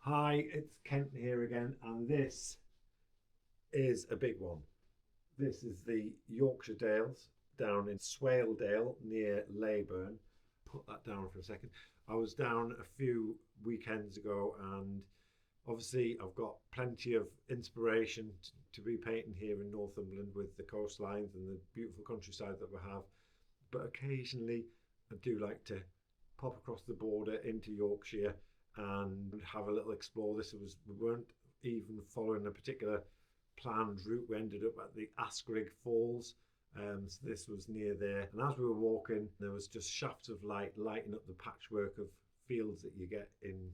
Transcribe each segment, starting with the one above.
Hi, it's Kenton here again, and this is a big one. This is the Yorkshire Dales down in Swaledale near Leyburn. Put that down for a second. I was down a few weekends ago, and obviously I've got plenty of inspiration to be painting here in Northumberland with the coastlines and the beautiful countryside that we have. But occasionally I do like to pop across the border into Yorkshire and have a little explore. We weren't even following a particular planned route. We ended up at the Askrigg Falls. So this was near there, and as we were walking, there was just shafts of light lighting up the patchwork of fields that you get in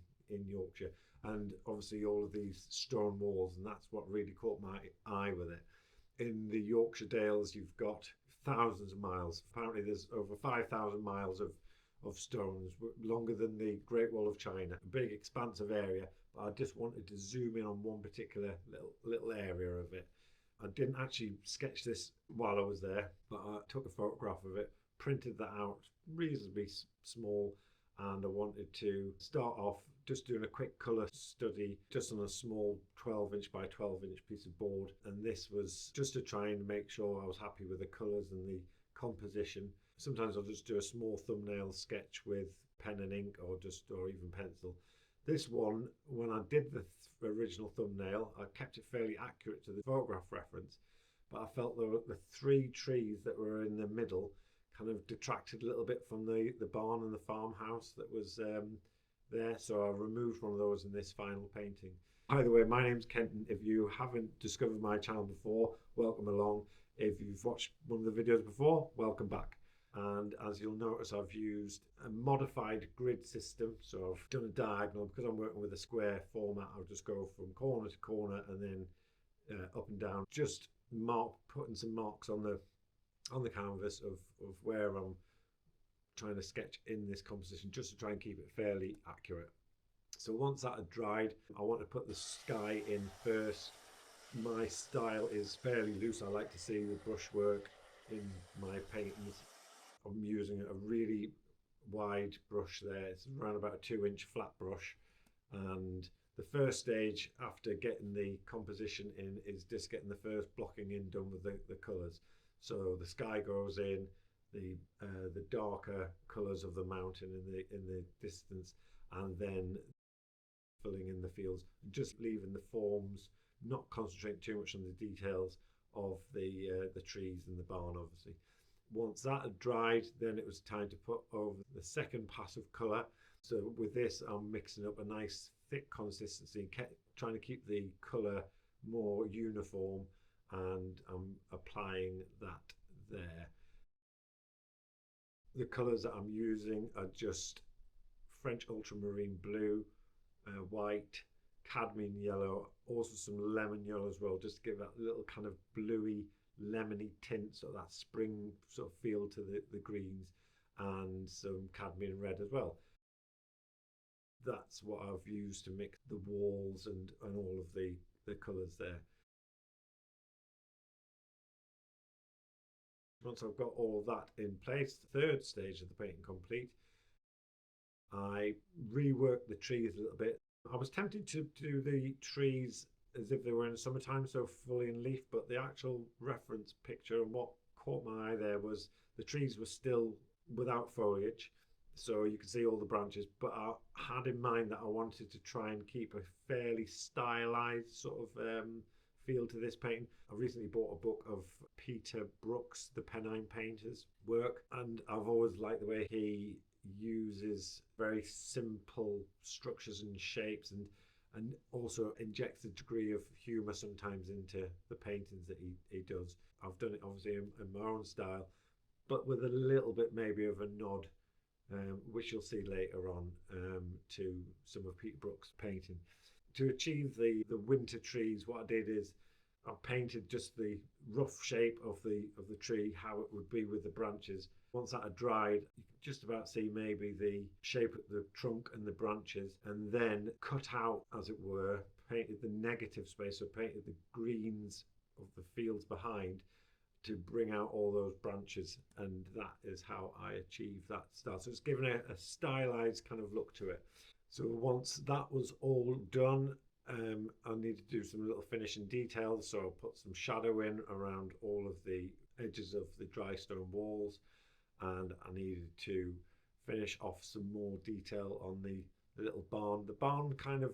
Yorkshire, and obviously all of these stone walls, and that's what really caught my eye with it. In the Yorkshire Dales, you've got thousands of miles. Apparently, there's over 5,000 miles of stones, longer than the Great Wall of China. A big expansive area, but I just wanted to zoom in on one particular little area of it. I didn't actually sketch this while I was there, but I took a photograph of it, printed that out reasonably small, and I wanted to start off just doing a quick colour study just on a small 12-inch by 12-inch piece of board. And this was just to try and make sure I was happy with the colours and the composition. Sometimes I'll just do a small thumbnail sketch with pen and ink or even pencil. This one, when I did the original thumbnail, I kept it fairly accurate to the photograph reference, but I felt the three trees that were in the middle kind of detracted a little bit from the barn and the farmhouse that was there, so I removed one of those in this final painting. By the way, my name's Kenton. If you haven't discovered my channel before, welcome along. If you've watched one of the videos before, welcome back. And as you'll notice, I've used a modified grid system. So I've done a diagonal. Because I'm working with a square format, I'll just go from corner to corner and then up and down, just putting some marks on the canvas of where I'm trying to sketch in this composition, just to try and keep it fairly accurate. So once that had dried, I want to put the sky in first. My style is fairly loose. I like to see the brushwork in my paintings. I'm using a really wide brush there. It's around about a 2-inch flat brush, and the first stage after getting the composition in is just getting the first blocking in done with the colours. So the sky goes in, the darker colours of the mountain in the distance, and then filling in the fields, just leaving the forms, not concentrating too much on the details of the trees and the barn, obviously. Once that had dried, then it was time to put over the second pass of colour. So with this, I'm mixing up a nice thick consistency, trying to keep the colour more uniform, and I'm applying that there. The colours that I'm using are just French ultramarine blue, white, cadmium yellow, also some lemon yellow as well, just to give that little kind of bluey, lemony tint, so that spring sort of feel to the greens, and some cadmium red as well. That's what I've used to mix the walls and all of the colours there. Once I've got all of that in place, the third stage of the painting complete, I reworked the trees a little bit. I was tempted to do the trees as if they were in summertime, so fully in leaf, but the actual reference picture and what caught my eye there was the trees were still without foliage, so you could see all the branches, but I had in mind that I wanted to try and keep a fairly stylized sort of feel to this painting. I recently bought a book of Peter Brook's The Pennine Painter's work, and I've always liked the way he uses very simple structures and shapes, and also injects a degree of humour sometimes into the paintings that he does. I've done it obviously in my own style, but with a little bit maybe of a nod, which you'll see later on, to some of Peter Brook's painting. To achieve the winter trees, what I did is I painted just the rough shape of the tree, how it would be with the branches. Once that had dried, you could just about see maybe the shape of the trunk and the branches, and then cut out, as it were, painted the negative space, so painted the greens of the fields behind to bring out all those branches, and that is how I achieved that style. So it's given a stylized kind of look to it. So once that was all done, I needed to do some little finishing details. So I put some shadow in around all of the edges of the dry stone walls, and I needed to finish off some more detail on the little barn. The barn kind of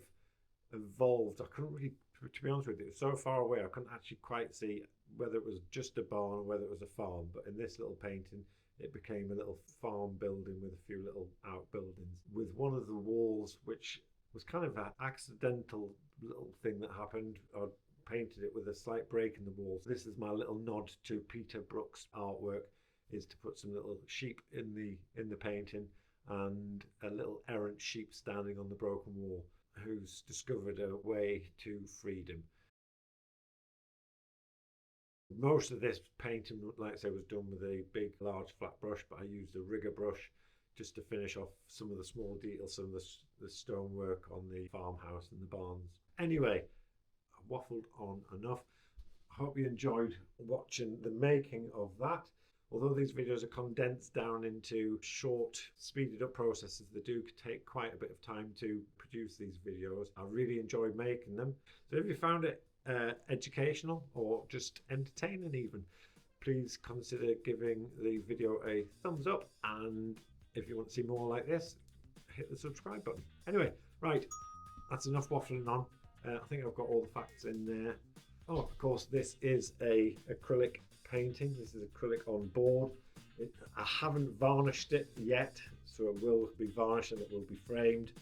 evolved. I couldn't really, to be honest with you, it was so far away I couldn't actually quite see whether it was just a barn or whether it was a farm. But in this little painting, it became a little farm building with a few little outbuildings, with one of the walls, which was kind of an accidental little thing that happened. I painted it with a slight break in the walls. This is my little nod to Peter Brook's artwork, is to put some little sheep in the painting, and a little errant sheep standing on the broken wall who's discovered a way to freedom. Most of this painting, like I say, was done with a big large flat brush, but I used a rigger brush just to finish off some of the small details, some of the stonework on the farmhouse and the barns. Anyway, I waffled on enough. I hope you enjoyed watching the making of that. Although these videos are condensed down into short, speeded up processes, they do take quite a bit of time to produce these videos. I really enjoyed making them. So if you found it educational or just entertaining even, please consider giving the video a thumbs up, and if you want to see more like this, hit the subscribe button. Anyway, right, that's enough waffling on. I think I've got all the facts in there. Oh, of course, this is a acrylic painting. This is acrylic on board. I haven't varnished it yet, so it will be varnished and it will be framed.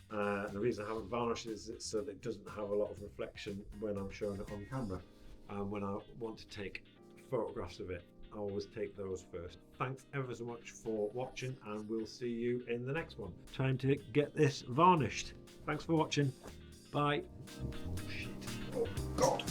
The reason I haven't varnished it is so that it doesn't have a lot of reflection when I'm showing it on camera. And when I want to take photographs of it, I always take those first. Thanks ever so much for watching, and we'll see you in the next one. Time to get this varnished. Thanks for watching. Bye. Oh shit. Oh God.